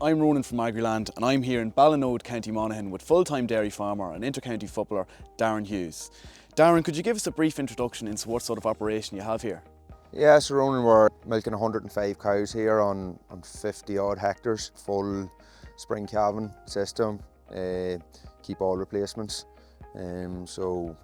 I'm Ronan from Agriland and I'm here in Ballinode, County Monaghan with full-time dairy farmer and inter-county footballer Darren Hughes. Darren, could you give us a brief introduction into what sort of operation you have here? Yeah, so Ronan, we're milking 105 cows here on 50 odd hectares, full spring calving system, keep all replacements. So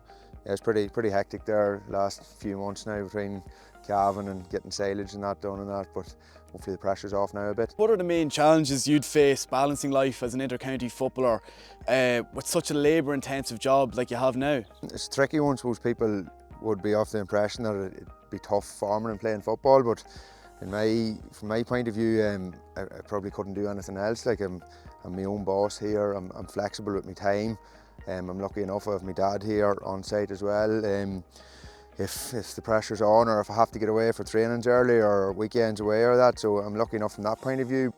yeah, it's pretty hectic there last few months now between calving and getting silage and that done and that, but hopefully the pressure's off now a bit. What are the main challenges you'd face balancing life as an inter-county footballer with such a labour-intensive job like you have now? It's a tricky one. I suppose people would be of the impression that it'd be tough farming and playing football, but from my point of view, I probably couldn't do anything else. Like I'm my own boss here. I'm flexible with my time. I'm lucky enough I have my dad here on site as well. If the pressure's on, or if I have to get away for trainings early or weekends away or that, so I'm lucky enough from that point of view.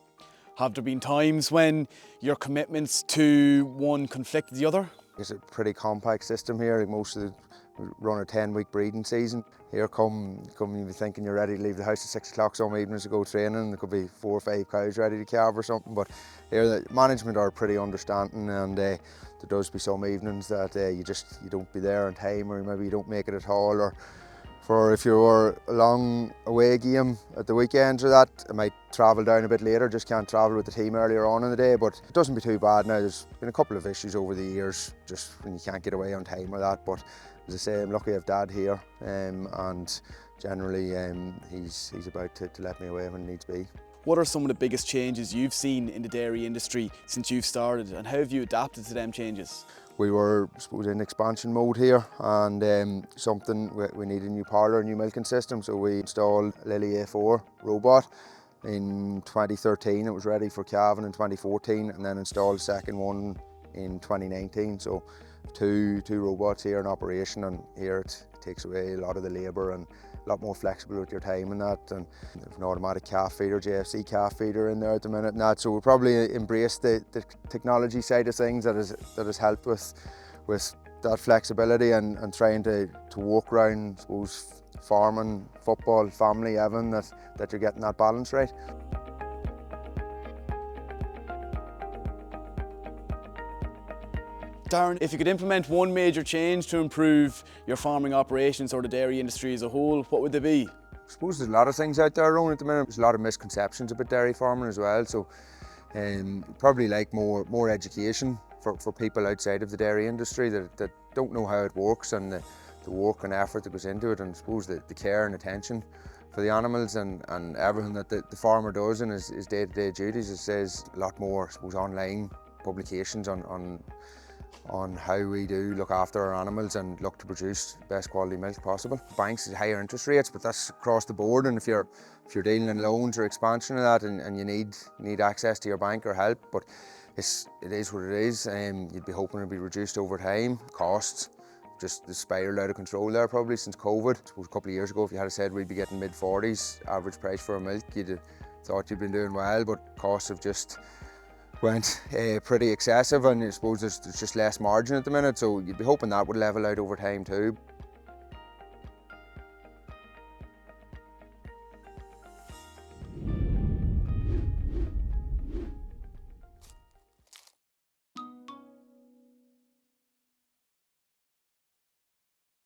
Have there been times when your commitments to one conflicted the other? It's a pretty compact system here. Most of the run a 10-week breeding season. Here come you be thinking you're ready to leave the house at 6 o'clock some evenings to go training. There could be 4 or 5 cows ready to calve or something, but here the management are pretty understanding, and there does be some evenings that you don't be there on time, or maybe you don't make it at all, or for if you're a long away game at the weekends or that, I might travel down a bit later, just can't travel with the team earlier on in the day, but it doesn't be too bad now. There's been a couple of issues over the years, just when you can't get away on time or that, but as I say, I'm lucky I have Dad here, and generally he's about to let me away when it needs be. What are some of the biggest changes you've seen in the dairy industry since you've started, and how have you adapted to them changes? We were, I suppose, in expansion mode here, and we needed a new parlour, a new milking system, so we installed Lily A4 robot in 2013. It was ready for calving in 2014, and then installed a second one in 2019. So two robots here in operation, and here it takes away a lot of the labour and a lot more flexible with your time and that, and there's an automatic calf feeder, JFC calf feeder in there at the minute and that, so we'll probably embrace the technology side of things that has helped with that flexibility and trying to walk around, I suppose, farming, football, family, everything, that you're getting that balance right. Darren, if you could implement one major change to improve your farming operations or the dairy industry as a whole, what would they be? I suppose there's a lot of things out there around at the minute. There's a lot of misconceptions about dairy farming as well, so probably like more education for people outside of the dairy industry that don't know how it works, and the work and effort that goes into it, and I suppose the care and attention for the animals and everything that the farmer does in his day-to-day duties. It says a lot more, I suppose, online publications on how we do look after our animals and look to produce best quality milk possible. Banks is higher interest rates, but that's across the board, and if you're dealing in loans or expansion of that, and you need access to your bank or help, but it is what it is. You'd be hoping it'd be reduced over time. Costs just spiraled out of control there probably since COVID. I suppose a couple of years ago, if you had said we'd be getting mid-40s average price for a milk, you'd have thought you'd been doing well, but costs have just went pretty excessive, and I suppose there's just less margin at the minute, so you'd be hoping that would level out over time too.